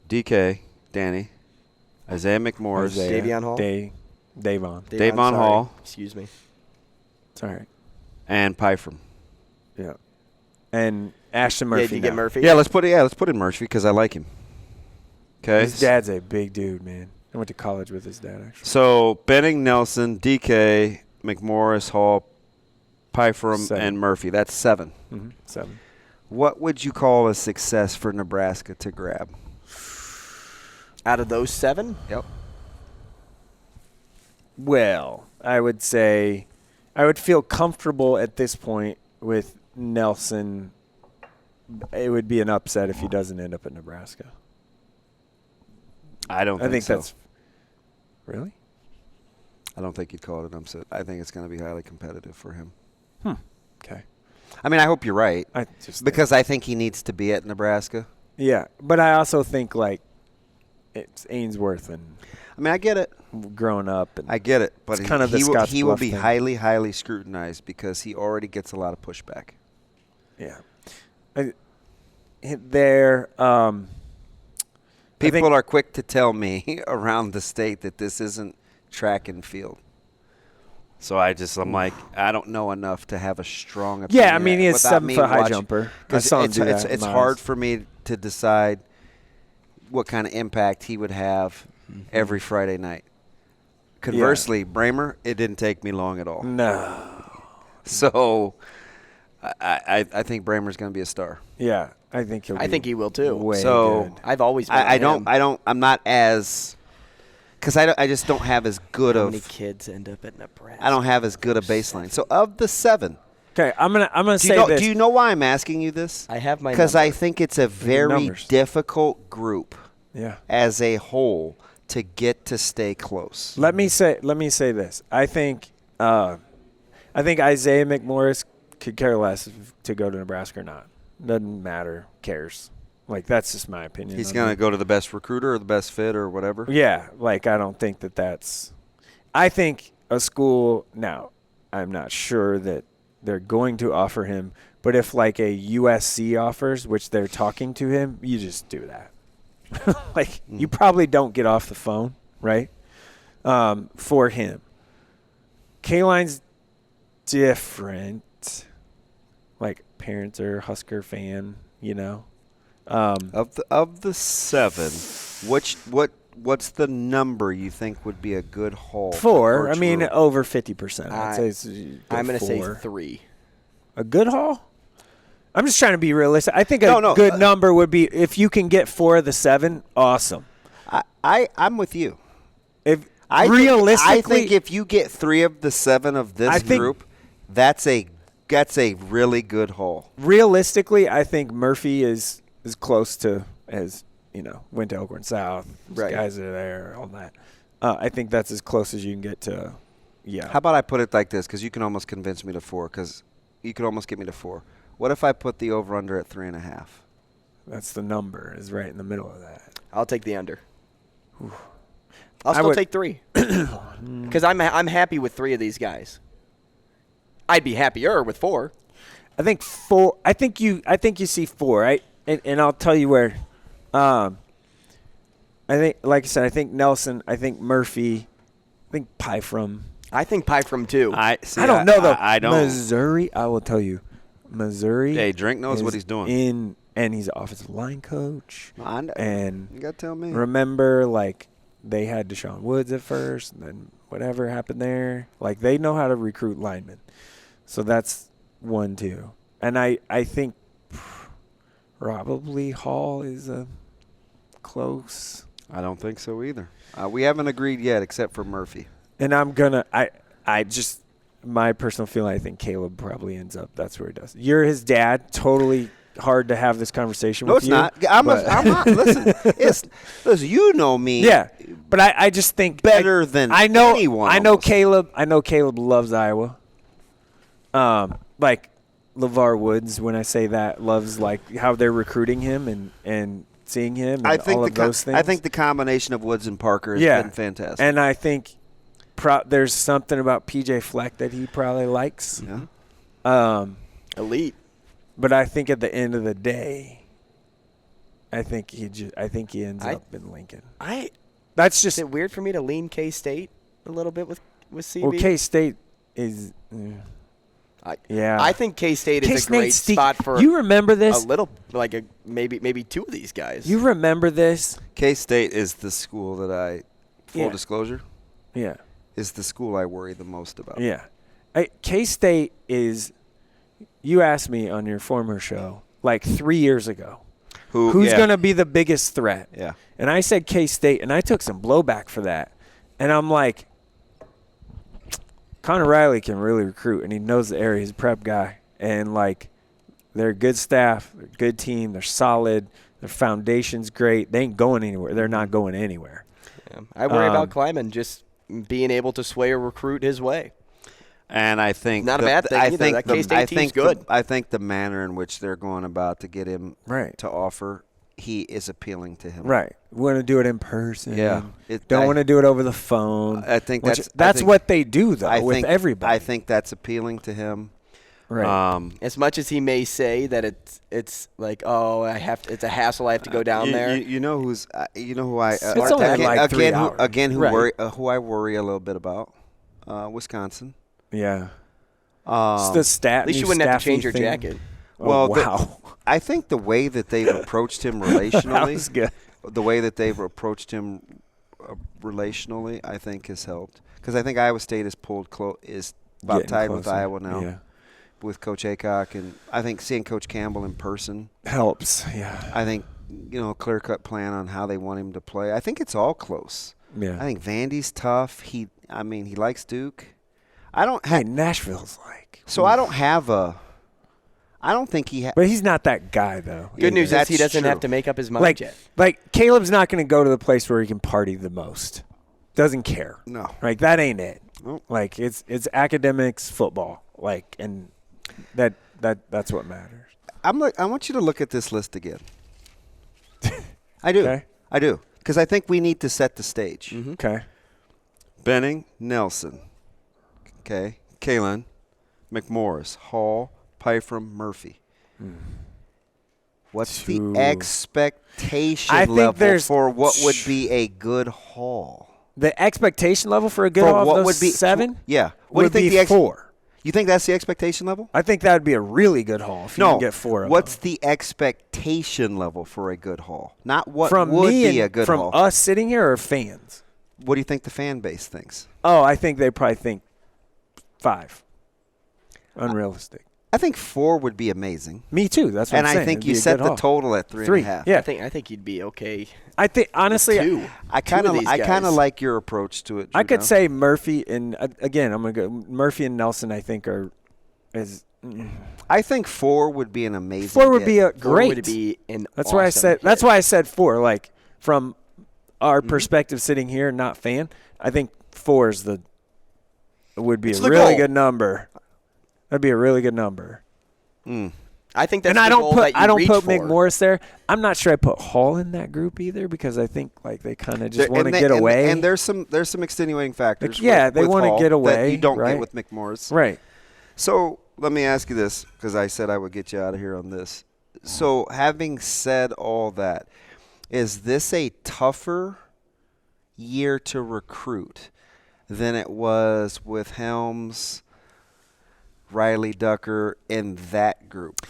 DK, Danny, Isaiah McMorris, Davion Hall, Davon Hall. Excuse me. It's all right. And Pyfrom. Yeah. And Ashton Murphy. Yeah, did you get Murphy? Yeah, let's put in Murphy because I like him. Okay. His dad's a big dude, man. I went to college with his dad, actually. So Benning, Nelson, DK, McMorris, Hall, Pyfrom, and Murphy. That's 7. 7. What would you call a success for Nebraska to grab? Out of those 7? Yep. Well, I would say I would feel comfortable at this point with Nelson. It would be an upset if he doesn't end up at Nebraska. I think so. That's – really? I don't think you'd call it an upset. I think it's going to be highly competitive for him. Okay. I mean, I hope you're right because I think he needs to be at Nebraska. Yeah, but I also think, like, it's Ainsworth and – I mean, I get it. Growing up. And I get it, but kind of he will be highly, highly scrutinized because he already gets a lot of pushback. Yeah. People are quick to tell me around the state that this isn't track and field. So I'm like, I don't know enough to have a strong opinion. Yeah, I mean, he is 7-foot high jumper. It's hard for me to decide what kind of impact he would have every Friday night. Conversely, Bramer, it didn't take me long at all. No. So I think Bramer's going to be a star. Yeah, I think he'll. I think he will too. Way so good. I've always been I'm not as because I just don't have as good How many kids end up at Nebraska? I don't have as good a baseline. So of the 7. Okay, I'm gonna say this. Do you know why I'm asking you this? I have my because I think it's a very difficult group. Yeah. As a whole, to get to stay close. Let me say this. I think Isaiah McMorris could care less to go to Nebraska or not. Doesn't matter. Cares. Like, that's just my opinion. He's going to go to the best recruiter or the best fit or whatever? Yeah. Like, I don't think that's – I think a school – now, I'm not sure that they're going to offer him, but if, like, a USC offers, which they're talking to him, you just do that. Like, you probably don't get off the phone, right, for him. K-Line's different. Like, parents are Husker fan, you know. Of the 7, what's the number you think would be a good haul? 4. I mean, over 50%. I'm going to say 3. A good haul? I'm just trying to be realistic. I think a good number would be if you can get 4 of the 7, awesome. I'm with you. I think if you get 3 of the 7 of this group, that's a really good haul. Realistically, I think Murphy is close to, as you know, went to Elkhorn South. Right. Guys are there, all that. I think that's as close as you can get to. Yeah. How about I put it like this? Because you can almost convince me to 4. Because you could almost get me to 4. What if I put the over/under at 3.5? That's the number. Is right in the middle of that. I'll take the under. I'll still take 3 because I'm happy with 3 of these guys. I'd be happier with 4. I think 4. I think you see 4, right? And I'll tell you where. I think, like I said, I think Nelson. I think Murphy. I think Pyfrom. I think Pyfrom too. I don't know though. I don't. Missouri. I will tell you. Missouri. Hey, Drink knows what he's doing. And he's an offensive line coach. I know. And you got to tell me. Remember, like, they had Deshaun Woods at first, and then whatever happened there. Like, they know how to recruit linemen. So that's 1, 2. And I think probably Hall is a close. I don't think so either. We haven't agreed yet except for Murphy. And I'm going to – I just – my personal feeling, I think Caleb probably ends up. That's where he does. You're his dad. Totally hard to have this conversation with you. No, it's not. I'm not. Listen, you know me. Yeah, but I just think better than anyone. I know Caleb. I know Caleb loves Iowa. like LeVar Woods, when I say that, loves like how they're recruiting him and seeing him and all of those things. I think the combination of Woods and Parker has been fantastic. And I think there's something about PJ Fleck that he probably likes. Yeah. Elite. But I think at the end of the day, I think he ends up in Lincoln. That's just – is it weird for me to lean K-State a little bit with CB? Well, K-State is I think K-State is a great spot for you remember this? A little, like maybe two of these guys. You remember this? K-State is the school that full disclosure, is the school I worry the most about. Yeah. K-State is – you asked me on your former show like 3 years ago, who's going to be the biggest threat? Yeah. And I said K-State, and I took some blowback for that. And I'm like, Connor Riley can really recruit, and he knows the area. He's a prep guy. And, like, they're a good staff, they're a good team, they're solid, their foundation's great. They ain't going anywhere. They're not going anywhere. Yeah. I worry about Kleiman just being able to sway a recruit his way. And I think not a bad thing either. That K-State team's good. I think the manner in which they're going about to get him to offer, he is appealing to him. Right. We want to do it in person. Yeah. Don't want to do it over the phone. I think that's what they do, though, with everybody. I think that's appealing to him. Right. As much as he may say that it's like, it's a hassle. I have to go down there. You know who I it's only like 3 hours. Who I worry a little bit about, Wisconsin. Yeah. It's the stat. At least you wouldn't have to change your jacket. Well, wow. I think the way that they've approached him relationally, that was good. The way that they've approached him relationally, I think has helped. Because I think Iowa State is is about tied with Iowa now, with Coach Aycock, and I think seeing Coach Campbell in person helps. Yeah. I think clear-cut plan on how they want him to play. I think it's all close. Yeah. I think Vandy's tough. He likes Duke. Nashville's like. So I don't have a. I don't think he. But he's not that guy, though. Good news is he doesn't have to make up his mind yet. Like Caleb's not going to go to the place where he can party the most. Doesn't care. No. Like that ain't it. Nope. Like it's academics, football. Like and that's what matters. I want you to look at this list again. I do. Okay. I do. Because I think we need to set the stage. Mm-hmm. Okay. Benning, Nelson. Okay. Kalen, McMorris, Hall, Pyfrom, Murphy. What's the expectation level for what would be a good Hall? The expectation level for a good Hall what of would be 7? Yeah. What do you think 4? You think that's the expectation level? I think that would be a really good Hall if you can get 4 of what's them. the expectation level for a good Hall? Not what from would me be a good from Hall. From us sitting here or fans? What do you think the fan base thinks? Oh, I think they probably think 5. Unrealistic. I think 4 would be amazing. Me too. That's what I'm saying. And I think you set the total at 3.5. Yeah. I think you'd be okay. I think honestly, 2. I kind of like your approach to it. I could say Murphy and again, I'm gonna go Murphy and Nelson. I think I think 4 would be an amazing. 4 would be a great. 4 would be an. That's awesome why I said. Hit. That's why I said 4. Like from our perspective, sitting here, not fan. I think 4 is would be a really good number. That'd be a really good number. I think that's and the I don't goal put that you I don't reach put for. McMorris there. I'm not sure I put Hall in that group either because I think like they kind of just want to get away. And there's some extenuating factors. They want to get away. That you don't right? get with McMorris. Right. So let me ask you this because I said I would get you out of here on this. So having said all that, is this a tougher year to recruit than it was with Helms, Riley, Ducker in that group,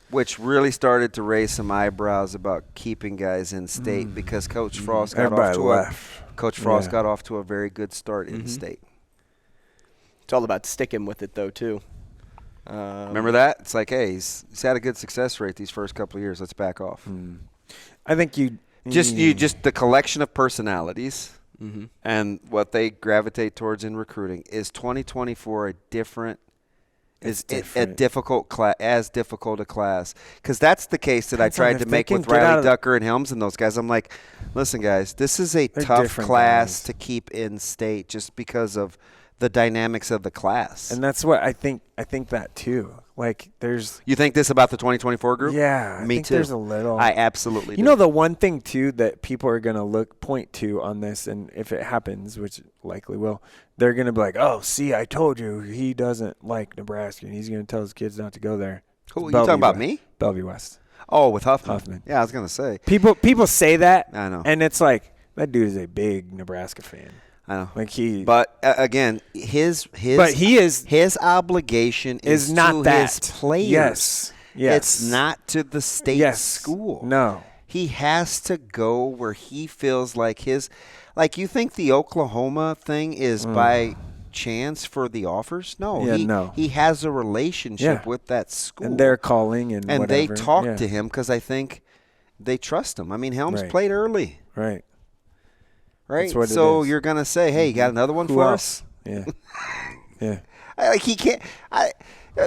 which really started to raise some eyebrows about keeping guys in state because Coach Frost got off to a very good start in state. It's all about sticking with it though too. Remember that? It's like, hey, he's had a good success rate these first couple of years. Let's back off. I think you just the collection of personalities and what they gravitate towards in recruiting. Is 2024 a different? A difficult class, as difficult a class? Because that's the case that I tried to make with Riley, Ducker, and Helms and those guys. I'm like, listen, guys, this is a tough class to keep in state just because of the dynamics of the class. And that's what I think that too. Like You think this about the 2024 group? Yeah. Me think too. There's a little. I absolutely do. You know, the one thing too that people are going to point to on this, and if it happens, which likely will, they're going to be like, "Oh, see, I told you he doesn't like Nebraska, and he's going to tell his kids not to go there." Who, you talking about me? Bellevue West. Oh, with Huffman. Yeah, I was going to say. People say that. I know. And it's like, that dude is a big Nebraska fan. I know. Like But again, his obligation is not to that. his players. Yes. It's not to the state school. No. He has to go where he feels like you think the Oklahoma thing is by chance for the offers? No. He has a relationship with that school. And they're calling and whatever. they talk to him because I think they trust him. I mean, Helms played early. Right. So you're going to say, hey, you got another one for us? Yeah. Yeah. He can't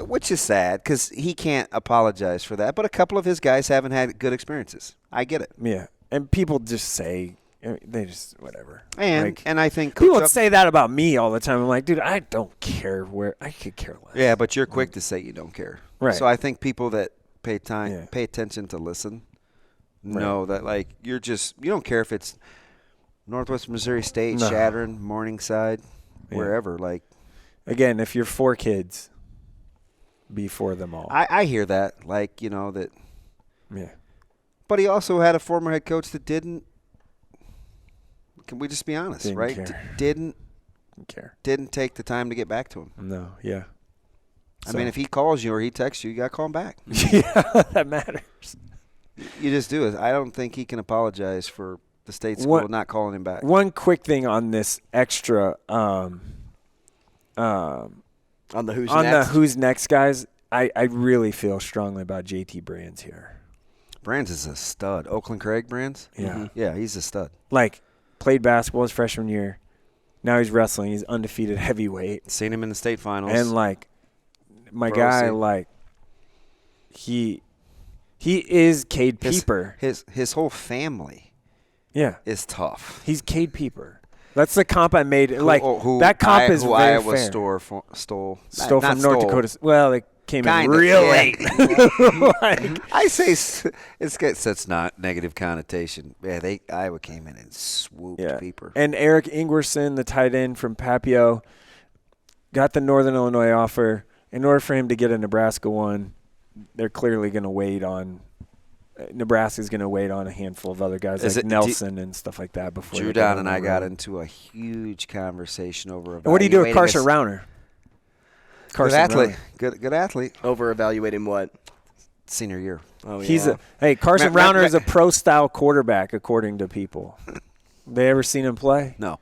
which is sad because he can't apologize for that. But a couple of his guys haven't had good experiences. I get it. Yeah. And people just say, they just, whatever. And I think people would say that about me all the time. I'm like, dude, I don't care where. I could care less. Yeah, but you're quick to say you don't care. Right. So I think people that pay attention to listen, know that, you don't care if it's Northwest Missouri State, Shattern, Morningside, wherever. Again, if you're 4 kids, be for them all. I hear that, that. Yeah. But he also had a former head coach that didn't. Can we just be honest, Didn't care. Didn't take the time to get back to him. No. Yeah. I mean, if he calls you or he texts you, you got to call him back. Yeah, that matters. You just do it. I don't think he can apologize for the state school not calling him back. One quick thing on this extra on the who's next guys, I really feel strongly about JT Brands here. Brands is a stud. Oakland Craig Brands? Yeah. Mm-hmm. Yeah, he's a stud. Played basketball his freshman year. Now he's wrestling. He's undefeated heavyweight. Seen him in the state finals. And, my guy, he is Cade Pieper. His whole family is tough. He's Cade Pieper. That's the comp I made. That comp is very Iowa fair. stole from North Dakota. Well, they came in real late. I say it's not negative connotation. Yeah, Iowa came in and swooped Pieper. And Eric Ingwerson, the tight end from Papio, got the Northern Illinois offer. In order for him to get a Nebraska one, they're clearly going to wait on Nebraska's going to wait on a handful of other guys Nelson and stuff like that before. Drew Don and I got into a huge conversation over. And what do you do with Carson Rauner? Good athlete. Good athlete. Over evaluating what? Senior year. Oh, yeah. Carson Rauner is a pro-style quarterback, according to people. They ever seen him play? No.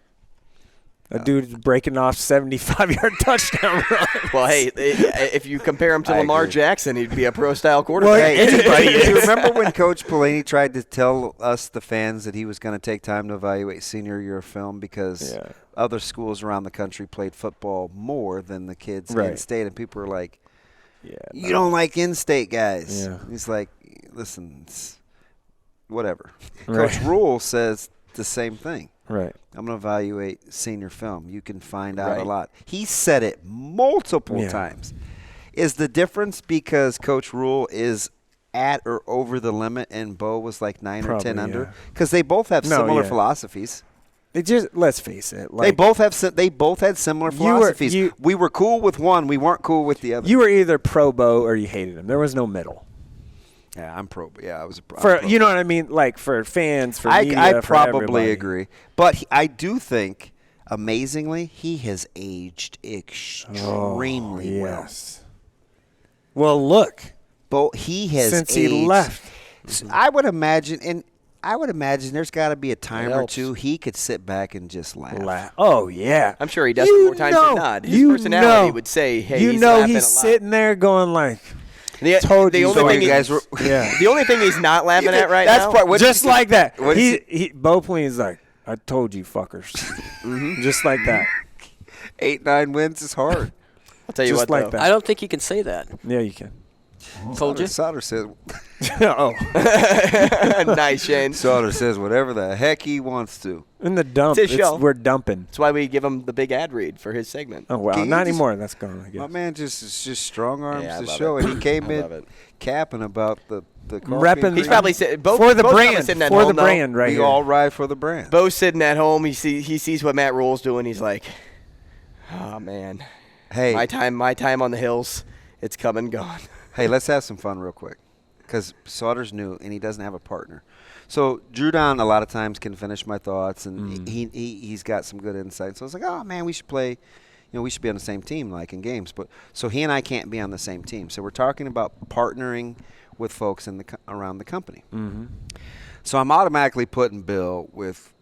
That dude's breaking off 75-yard touchdown run. Well, hey, if you compare him to Lamar Jackson, he'd be a pro-style quarterback. Well, anybody is. Do you remember when Coach Pelini tried to tell us, the fans, that he was going to take time to evaluate senior year film because other schools around the country played football more than the kids in state? And people were like, you don't like in-state guys. Yeah. He's like, listen, it's whatever. Coach Rule says the same thing. Right. I'm going to evaluate senior film. You can find out a lot. He said it multiple times. Is the difference because Coach Rule is at or over the limit and Bo was 9 or 10 under? Because they both have similar philosophies. Let's face it. They both had similar philosophies. We were cool with one. We weren't cool with the other. You were either pro Bo or you hated him. There was no middle. Yeah, I'm pro. Yeah, I was a pro. You know what I mean? For fans, for media, I probably for everybody. agree. But I do think, amazingly, he has aged extremely well. Well, look. But he has since aged. He left. I would imagine, there's got to be a time or two he could sit back and just laugh. Oh, yeah. I'm sure he does it more times than not. His personality would say, hey, he's laughing he's sitting there going The only thing he's not laughing at right now. Just like that. Bo Pelini's like, I told you fuckers. Just like that. 8-9 wins is hard. I'll tell you just what, that. I don't think you can say that. Yeah, you can. Told you. Sautter says. Nice, Shane. Sautter says whatever the heck he wants to. In the dump, It's his show. we're dumping. That's why we give him the big ad read for his segment. Oh, wow. Not anymore. That's gone, I guess. My man just strong arms Yeah, I the love show, it. and he came I love in it. capping about the coffee. Repping- He's probably sitting both for the both brand. sitting at For home, the though. brand, right We here. all ride for the brand. Bo's sitting at home. He sees what Matt Rule's doing. He's like, oh man, Hey, my time on the hills. It's come and gone. hey, let's have some fun real quick, because Sauter's new and he doesn't have a partner. So Drew Down a lot of times can finish my thoughts, and he's got some good insight. So I was like, oh man, we should play. We should be on the same team, like in games. But so he and I can't be on the same team. So we're talking about partnering with folks around the company. Mm-hmm. So I'm automatically putting Bill with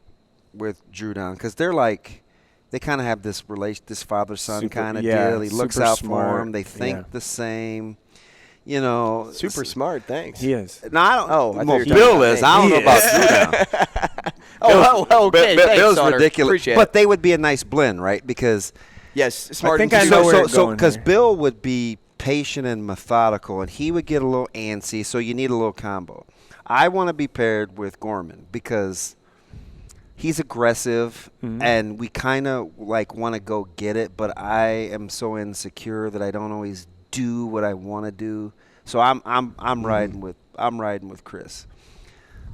Drew Down, because they're like, they kind of have this this father-son kind of deal. He looks out for him. They think the same. Super smart. Thanks. He is. No, I don't. Oh, I thought you were Bill talking is. about I don't me. know about Drew Down. Okay. Thanks, Bill's Sautter. ridiculous, Appreciate but it. they would be a nice blend, right? Because Yes, smart. think and I know cute. where it's going because here. Bill would be patient and methodical, and he would get a little antsy, so you need a little combo. I want to be paired with Gorman because he's aggressive, and we kind of like want to go get it, but I am so insecure that I don't always do what I want to do. So I'm riding with Chris.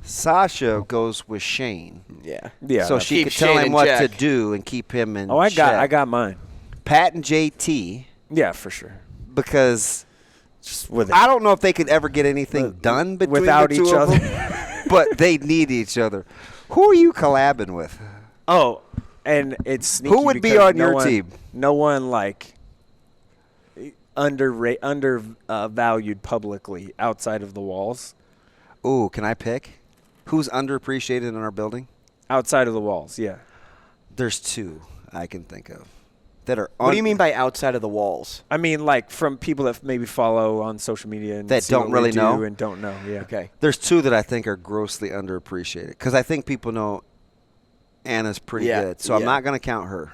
Sasha goes with Shane. Yeah. Yeah. So she Keep could tell Shane him in what check. to do and keep him in I check. got mine. Pat and JT, Yeah, for sure. because Just with it. I don't know if they could ever get anything done between without the two each of other. them, but they need each other. Who are you collabing with? Oh, and it's sneaky Who would be because on your team? No one like undervalued publicly outside of the walls. Ooh, can I pick? Who's underappreciated in our building? Outside of the walls, yeah. There's two I can think of that are. What do you mean by outside of the walls? I mean, like from people that maybe follow on social media and That see don't what really we do know? and don't know. Yeah. Okay. There's two that I think are grossly underappreciated, because I think people know Anna's pretty good. So I'm not going to count her.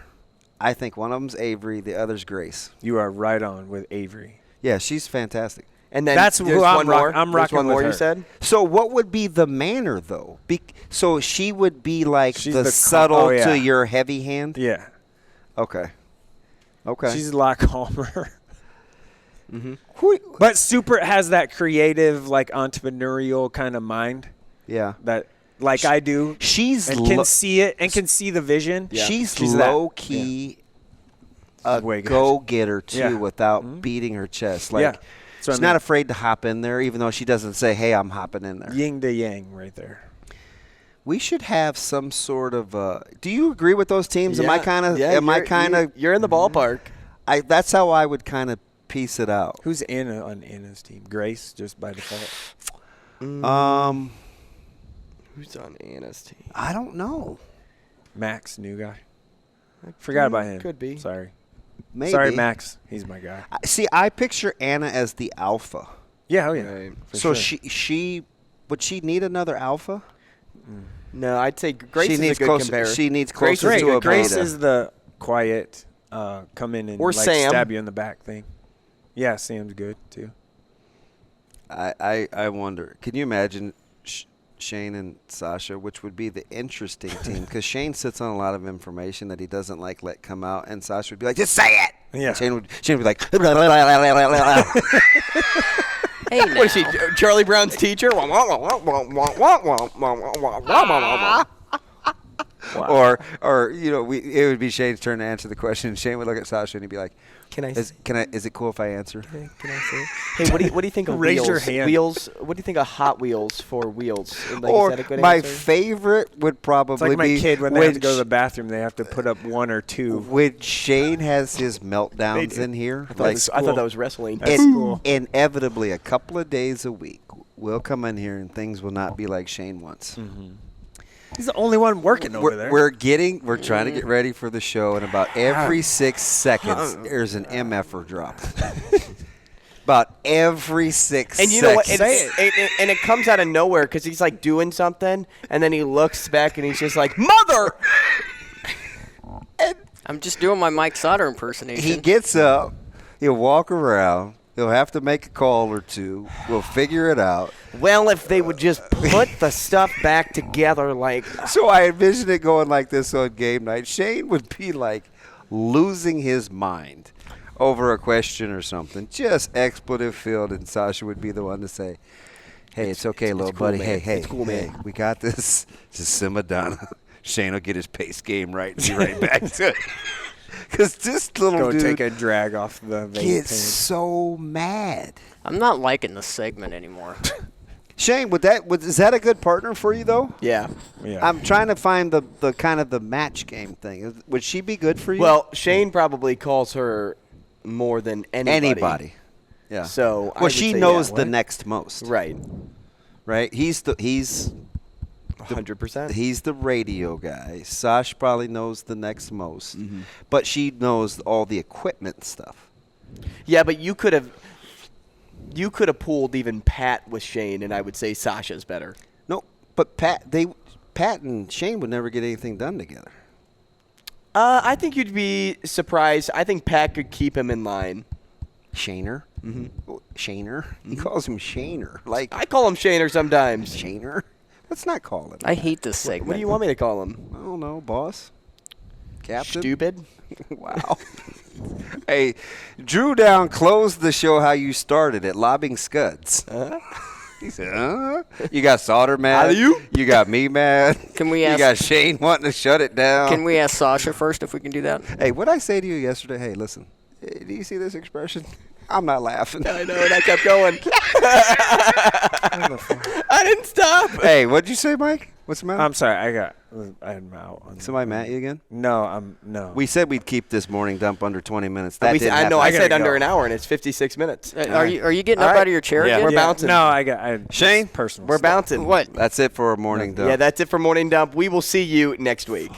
I think one of them's Avery, the other's Grace. You are right on with Avery. Yeah, she's fantastic. And then That's there's who I'm one more. I'm There's rocking one more. with You her. said. So what would be the manner, though? So she would be like She's the the subtle yeah. to your heavy hand? Yeah. Okay. She's a lot calmer. Mm-hmm. But super has that creative, like entrepreneurial kind of mind Yeah. that, like I do, She's and can see it and can see the vision. She's that. low key a Way good. go-getter, too, Yeah. without beating her chest. Like, Yeah. That's what she's I mean. not afraid to hop in there, even though she doesn't say, hey, I'm hopping in there. Yin to yang right there. We should have some sort of do you agree with those teams? Am I kind of You're in the ballpark. that's how I would kind of piece it out. Who's Anna on Anna's team? Grace, just by default. Who's on Anna's team? I don't know. Max, new guy. Forgot about him. Could be. Sorry. Maybe. Sorry, Max. He's my guy. See, I picture Anna as the alpha. Yeah, oh yeah. Right. For So sure. she would she need another alpha? No, I'd say Grace she is needs a good closer. comparison. She needs Grace closer is to a Grace beta. is the quiet, come in and Or like Sam. stab you in the back thing. Yeah, Sam's good too. I wonder. Can you imagine Shane and Sasha, which would be the interesting team? Because Shane sits on a lot of information that he doesn't let come out, and Sasha would be like, "Just say it." Yeah. And Shane would be like, Hey, now. What is she, Charlie Brown's teacher? or it would be Shane's turn to answer the question, and Shane would look at Sasha and he'd be like, Is it cool if I answer? Can I say it? Hey, what do you think of Raise wheels? your hand. Wheels. What do you think of Hot Wheels for wheels? Like, Or is that a good my answer? favorite would probably It's like my be kid when they have to go to the bathroom, they have to put up one or two. when Shane has his meltdowns in here. I thought that was wrestling. That's cool. Inevitably, a couple of days a week, we'll come in here and things will not be like Shane wants. He's the only one working over there. We're trying to get ready for the show, and about every 6 seconds, there's an MFer drop. About every 6 And seconds. you know what? And it comes out of nowhere because he's like doing something, and then he looks back and he's just like, "Mother!" I'm just doing my Mike Sautter impersonation. He gets up, he'll walk around, He'll have to make a call or two. We'll figure it out. Well, if they would just put the stuff back together like. So I envision it going like this on game night. Shane would be like losing his mind over a question or something. Just expletive filled, and Sasha would be the one to say, hey, it's okay, little cool, buddy. man. Hey, it's cool, man. We got this. Just simmer down. Shane will get his pace game right and be right back to it. Because this little dude take a drag off the vape gets pen. so mad. I'm not liking this segment anymore. Shane, is that a good partner for you, though? Yeah. I'm trying to find the kind of the match game thing. Would she be good for you? Well, Shane probably calls her more than anybody. Yeah. So well, she knows the next most. Right. Right. He's 100%. He's the radio guy. Sash probably knows the next most, but she knows all the equipment stuff. Yeah, but you could have pulled even Pat with Shane, and I would say Sasha's better. No, but Pat and Shane would never get anything done together. I think you'd be surprised. I think Pat could keep him in line. Shaner? Mm-hmm. Shaner? He calls him Shaner. Like I call him Shaner sometimes. Shaner? Let's not call him. I hate this segment. What do you want me to call him? I don't know, boss. Captain? Stupid? Wow. Hey, Drew Down closed the show how you started it, lobbing scuds. He said, You got Sautter mad. You got me mad. Can we ask? You got Shane wanting to shut it down. Can we ask Sasha first if we can do that? Hey, what I say to you yesterday? Hey, listen. Do you see this expression? I'm not laughing. I know, and I kept going. I didn't stop. Hey, what'd you say, Mike? What's the matter? I'm sorry. I had him out. Somebody mad at you again? No, no. We said we'd keep this morning dump under 20 minutes. I said under go. an hour, and it's 56 minutes. Are you getting up out of your chair Yeah. again? We're bouncing. No, Shane? Personal We're stuff. bouncing. What? That's it for a morning dump. Yeah, that's it for Morning Dump. We will see you next week.